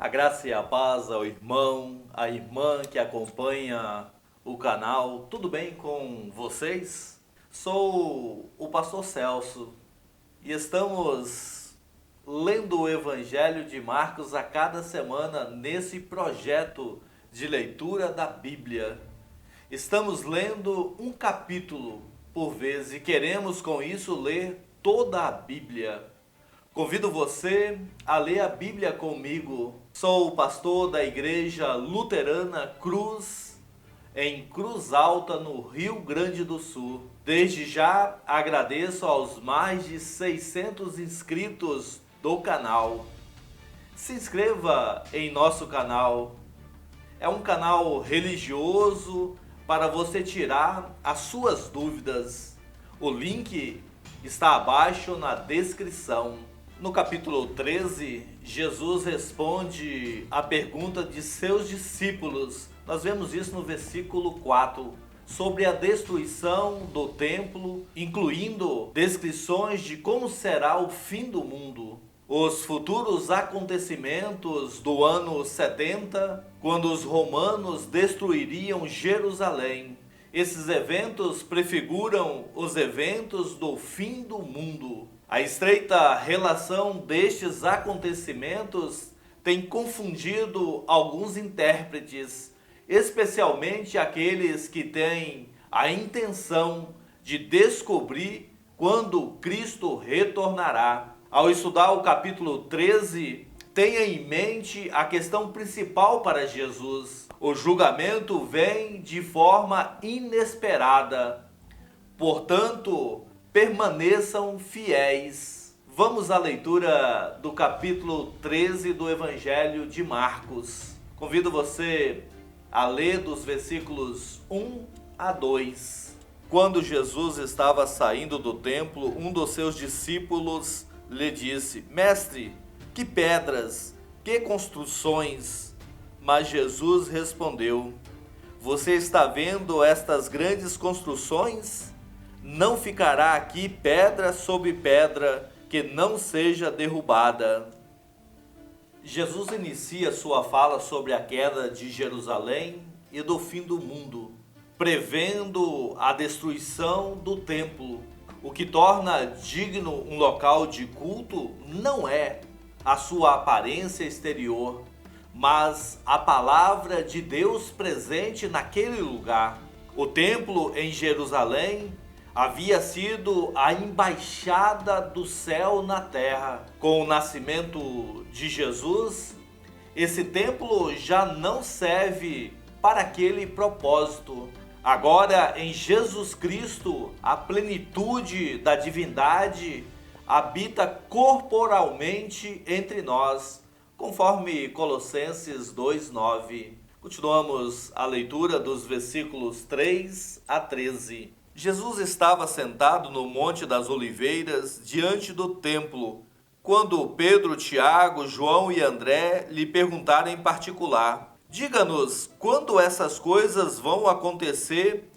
A graça e a paz ao irmão, à irmã que acompanha o canal. Tudo bem com vocês? Sou o pastor Celso e estamos lendo o Evangelho de Marcos a cada semana nesse projeto de leitura da Bíblia. Estamos lendo um capítulo por vez e queremos com isso ler toda a Bíblia. Convido você a ler a Bíblia comigo. Sou o pastor da Igreja Luterana Cruz, em Cruz Alta, no Rio Grande do Sul. Desde já agradeço aos mais de 600 inscritos do canal. Se inscreva em nosso canal. É um canal religioso para você tirar as suas dúvidas. O link está abaixo na descrição. No capítulo 13, Jesus responde a pergunta de seus discípulos. Nós vemos isso no versículo 4, sobre a destruição do templo, incluindo descrições de como será o fim do mundo. Os futuros acontecimentos do ano 70, quando os romanos destruiriam Jerusalém. Esses eventos prefiguram os eventos do fim do mundo. A estreita relação destes acontecimentos tem confundido alguns intérpretes, especialmente aqueles que têm a intenção de descobrir quando Cristo retornará. Ao estudar o capítulo 13, tenha em mente a questão principal para Jesus. O julgamento vem de forma inesperada. Portanto, permaneçam fiéis. Vamos à leitura do capítulo 13 do Evangelho de Marcos. Convido você a ler dos versículos 1 a 2. Quando Jesus estava saindo do templo, um dos seus discípulos lhe disse: Mestre, que pedras, que construções! Mas Jesus respondeu: Você está vendo estas grandes construções? Não ficará aqui pedra sobre pedra que não seja derrubada. Jesus inicia sua fala sobre a queda de Jerusalém e do fim do mundo, prevendo a destruição do templo. O que torna digno um local de culto não é a sua aparência exterior, mas a palavra de Deus presente naquele lugar. O templo em Jerusalém havia sido a embaixada do céu na terra. Com o nascimento de Jesus, esse templo já não serve para aquele propósito. Agora, em Jesus Cristo, a plenitude da divindade habita corporalmente entre nós, conforme Colossenses 2:9. Continuamos a leitura dos versículos 3 a 13. Jesus estava sentado no Monte das Oliveiras, diante do templo, quando Pedro, Tiago, João e André lhe perguntaram em particular: Diga-nos, quando essas coisas vão acontecer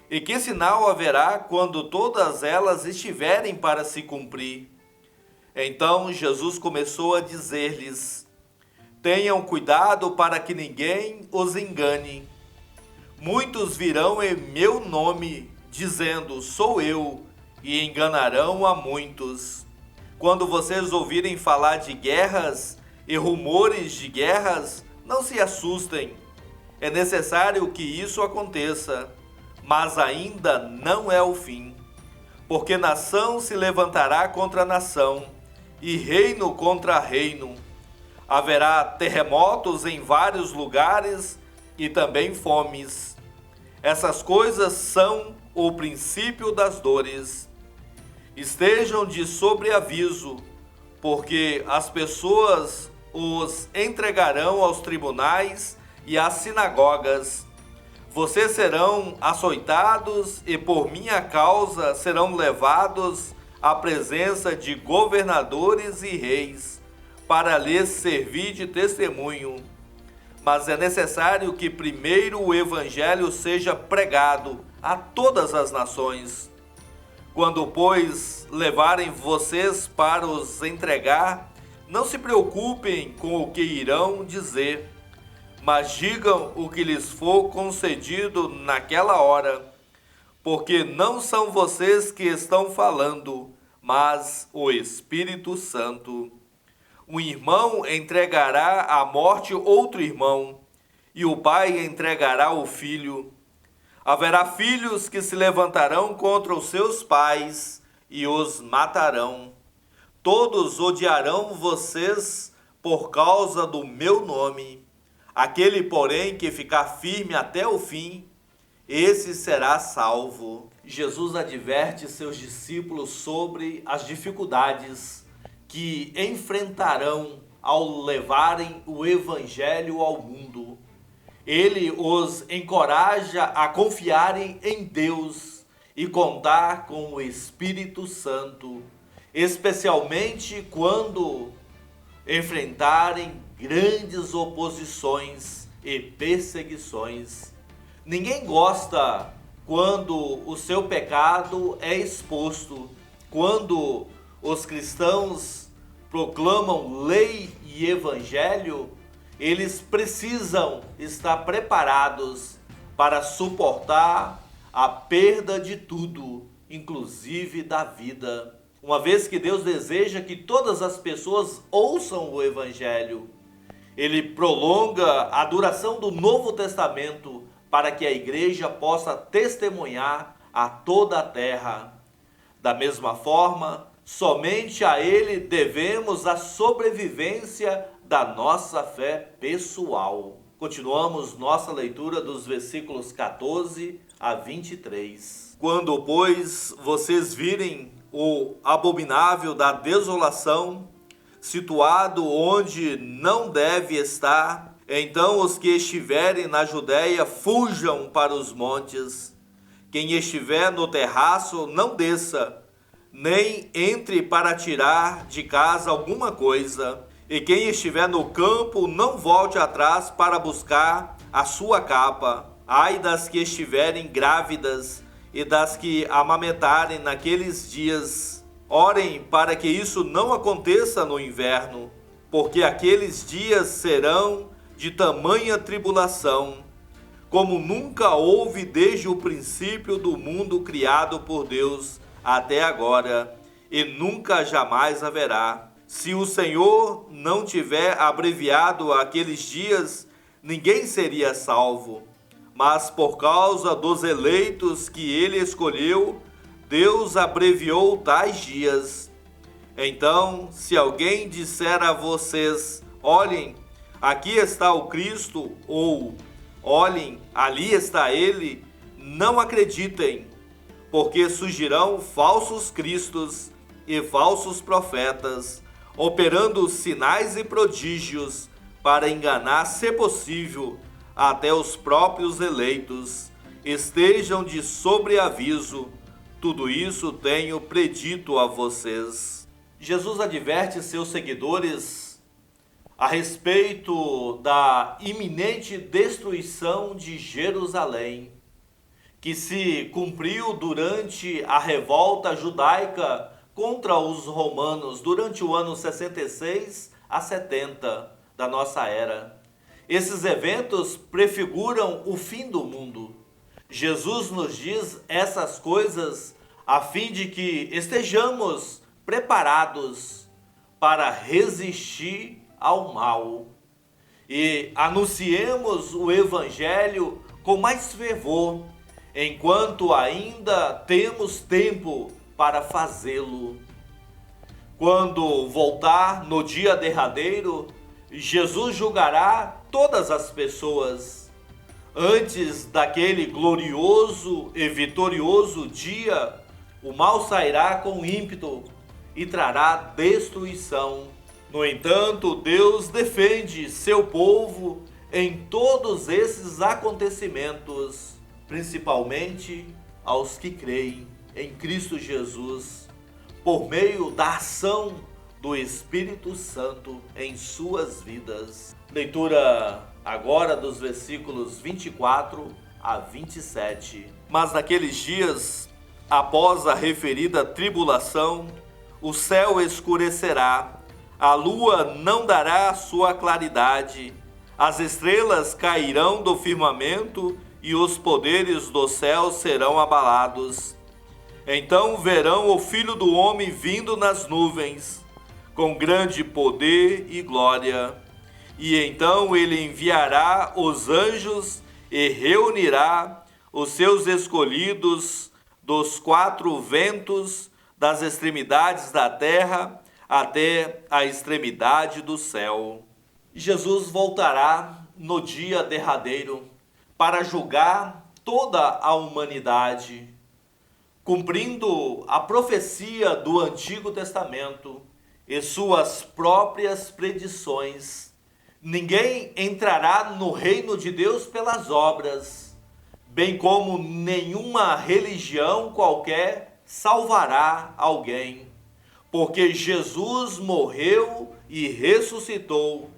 e que sinal haverá quando todas elas estiverem para se cumprir? Então Jesus começou a dizer-lhes: Tenham cuidado para que ninguém os engane. Muitos virão em meu nome, dizendo, sou eu, e enganarão a muitos. Quando vocês ouvirem falar de guerras e rumores de guerras, não se assustem. É necessário que isso aconteça, mas ainda não é o fim. Porque nação se levantará contra nação, e reino contra reino. Haverá terremotos em vários lugares e também fomes. Essas coisas são o princípio das dores. Estejam de sobreaviso, porque as pessoas os entregarão aos tribunais e às sinagogas. Vocês serão açoitados e por minha causa serão levados à presença de governadores e reis, para lhes servir de testemunho. Mas é necessário que primeiro o evangelho seja pregado a todas as nações. Quando, pois, levarem vocês para os entregar, Não se preocupem com o que irão dizer, mas digam o que lhes for concedido naquela hora, porque não são vocês que estão falando, mas o Espírito Santo. Um irmão entregará à morte outro irmão, e o pai entregará o filho. Haverá filhos que se levantarão contra os seus pais e os matarão. Todos odiarão vocês por causa do meu nome. Aquele, porém, que ficar firme até o fim, esse será salvo. Jesus adverte seus discípulos sobre as dificuldades que enfrentarão ao levarem o Evangelho ao mundo. Ele os encoraja a confiarem em Deus e contar com o Espírito Santo, especialmente quando enfrentarem grandes oposições e perseguições. Ninguém gosta quando o seu pecado é exposto, quando os cristãos proclamam lei e evangelho. Eles precisam estar preparados para suportar a perda de tudo, inclusive da vida. Uma vez que Deus deseja que todas as pessoas ouçam o Evangelho, Ele prolonga a duração do Novo Testamento para que a igreja possa testemunhar a toda a terra. Da mesma forma, somente a Ele devemos a sobrevivência da nossa fé pessoal. Continuamos nossa leitura dos versículos 14 a 23. Quando, pois, vocês virem o abominável da desolação, situado onde não deve estar, então os que estiverem na Judéia fujam para os montes. Quem estiver no terraço não desça, nem entre para tirar de casa alguma coisa. E quem estiver no campo não volte atrás para buscar a sua capa. Ai das que estiverem grávidas e das que amamentarem naqueles dias. Orem para que isso não aconteça no inverno, porque aqueles dias serão de tamanha tribulação, como nunca houve desde o princípio do mundo criado por Deus até agora, e nunca jamais haverá. Se o Senhor não tiver abreviado aqueles dias, ninguém seria salvo. Mas por causa dos eleitos que ele escolheu, Deus abreviou tais dias. Então, se alguém disser a vocês, olhem, aqui está o Cristo, ou olhem, ali está ele, não acreditem, porque surgirão falsos cristos e falsos profetas, operando sinais e prodígios para enganar, se possível, até os próprios eleitos. Estejam de sobreaviso, tudo isso tenho predito a vocês. Jesus adverte seus seguidores a respeito da iminente destruição de Jerusalém, que se cumpriu durante a revolta judaica contra os romanos durante o ano 66 a 70 da nossa era. Esses eventos prefiguram o fim do mundo. Jesus nos diz essas coisas a fim de que estejamos preparados para resistir ao mal e anunciemos o Evangelho com mais fervor, enquanto ainda temos tempo para fazê-lo. Quando voltar no dia derradeiro, Jesus julgará todas as pessoas. Antes daquele glorioso e vitorioso dia, o mal sairá com ímpeto e trará destruição. No entanto, Deus defende seu povo em todos esses acontecimentos, principalmente aos que creem em Cristo Jesus, por meio da ação do Espírito Santo em suas vidas. Leitura agora dos versículos 24 a 27. Mas naqueles dias, após a referida tribulação, o céu escurecerá, A lua não dará sua claridade, as estrelas cairão do firmamento e os poderes do céu serão abalados. Então verão o Filho do Homem vindo nas nuvens, com grande poder e glória. E então ele enviará os anjos e reunirá os seus escolhidos dos quatro ventos, das extremidades da terra até a extremidade do céu. Jesus voltará no dia derradeiro para julgar toda a humanidade, cumprindo a profecia do Antigo Testamento e suas próprias predições. Ninguém entrará no reino de Deus pelas obras, bem como nenhuma religião qualquer salvará alguém, porque Jesus morreu e ressuscitou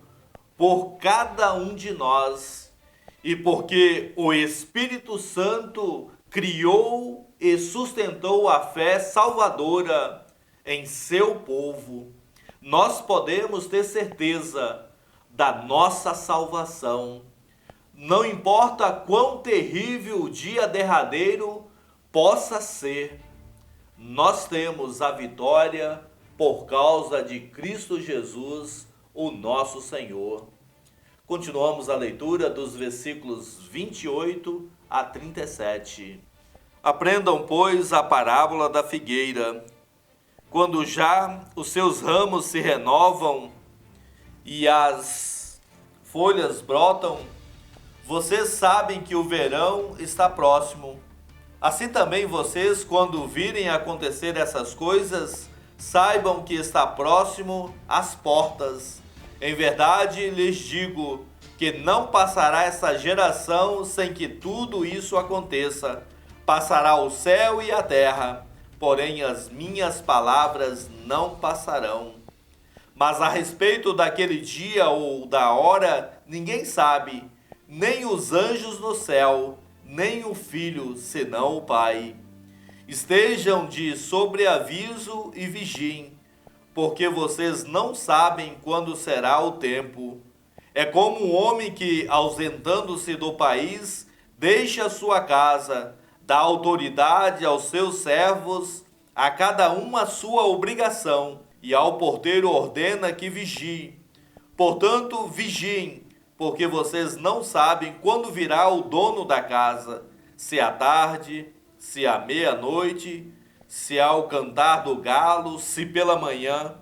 por cada um de nós, e porque o Espírito Santo criou e sustentou a fé salvadora em seu povo, nós podemos ter certeza da nossa salvação. Não importa quão terrível o dia derradeiro possa ser, nós temos a vitória por causa de Cristo Jesus, o nosso Senhor. Continuamos a leitura dos versículos 28 a 37. Aprendam, pois, a parábola da figueira. Quando já os seus ramos se renovam e as folhas brotam, vocês sabem que o verão está próximo. Assim também vocês, quando virem acontecer essas coisas, saibam que está próximo às portas. Em verdade lhes digo que não passará essa geração sem que tudo isso aconteça. Passará o céu e a terra, porém as minhas palavras não passarão. Mas a respeito daquele dia ou da hora, ninguém sabe, nem os anjos no céu, nem o Filho, senão o Pai. Estejam de sobreaviso e vigiem, porque vocês não sabem quando será o tempo. É como um homem que, ausentando-se do país, deixa sua casa, dá autoridade aos seus servos, a cada um a sua obrigação, e ao porteiro ordena que vigie. Portanto, vigiem, porque vocês não sabem quando virá o dono da casa, se à tarde, se à meia-noite, se ao cantar do galo, se pela manhã,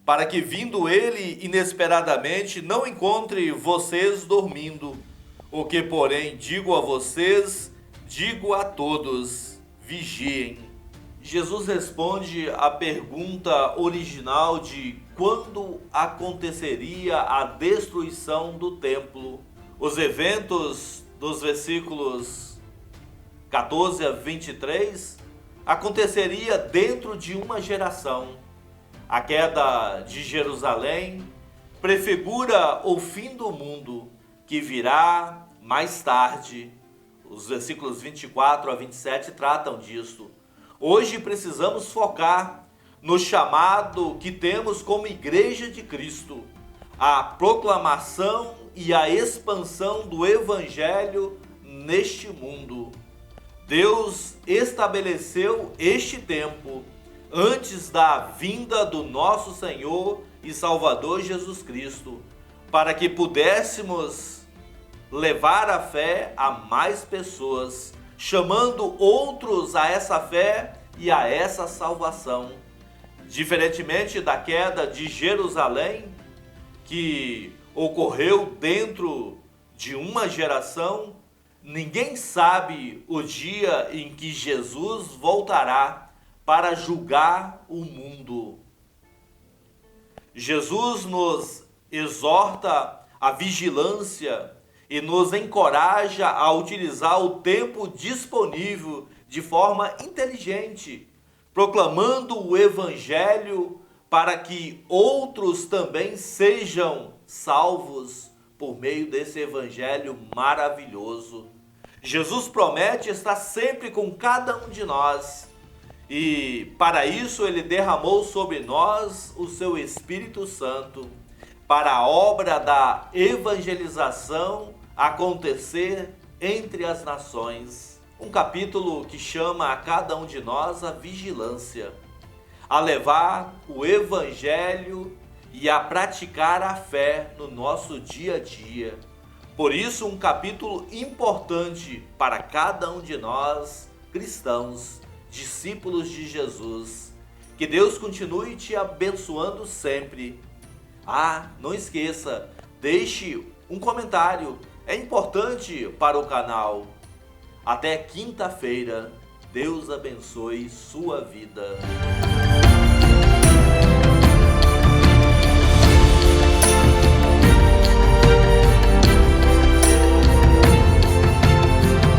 para que vindo ele inesperadamente não encontre vocês dormindo. O que, porém, digo a vocês, digo a todos: vigiem. Jesus responde à pergunta original de quando aconteceria a destruição do templo. Os eventos dos versículos 14 a 23 aconteceria dentro de uma geração. A queda de Jerusalém prefigura o fim do mundo, que virá mais tarde. Os versículos 24 a 27 tratam disso. Hoje precisamos focar no chamado que temos como Igreja de Cristo, a proclamação e a expansão do Evangelho neste mundo. Deus estabeleceu este tempo antes da vinda do nosso Senhor e Salvador Jesus Cristo, para que pudéssemos levar a fé a mais pessoas, chamando outros a essa fé e a essa salvação. Diferentemente da queda de Jerusalém, que ocorreu dentro de uma geração, ninguém sabe o dia em que Jesus voltará para julgar o mundo. Jesus nos exorta à vigilância e nos encoraja a utilizar o tempo disponível de forma inteligente, proclamando o Evangelho para que outros também sejam salvos por meio desse Evangelho maravilhoso. Jesus promete estar sempre com cada um de nós E para isso ele derramou sobre nós o seu Espírito Santo, para a obra da evangelização acontecer entre as nações. Um capítulo que chama a cada um de nós à vigilância, a levar o Evangelho e a praticar a fé no nosso dia a dia. Por isso, um capítulo importante para cada um de nós, cristãos, discípulos de Jesus. Que Deus continue te abençoando sempre. Não esqueça, deixe um comentário, é importante para o canal. Até quinta-feira, Deus abençoe sua vida.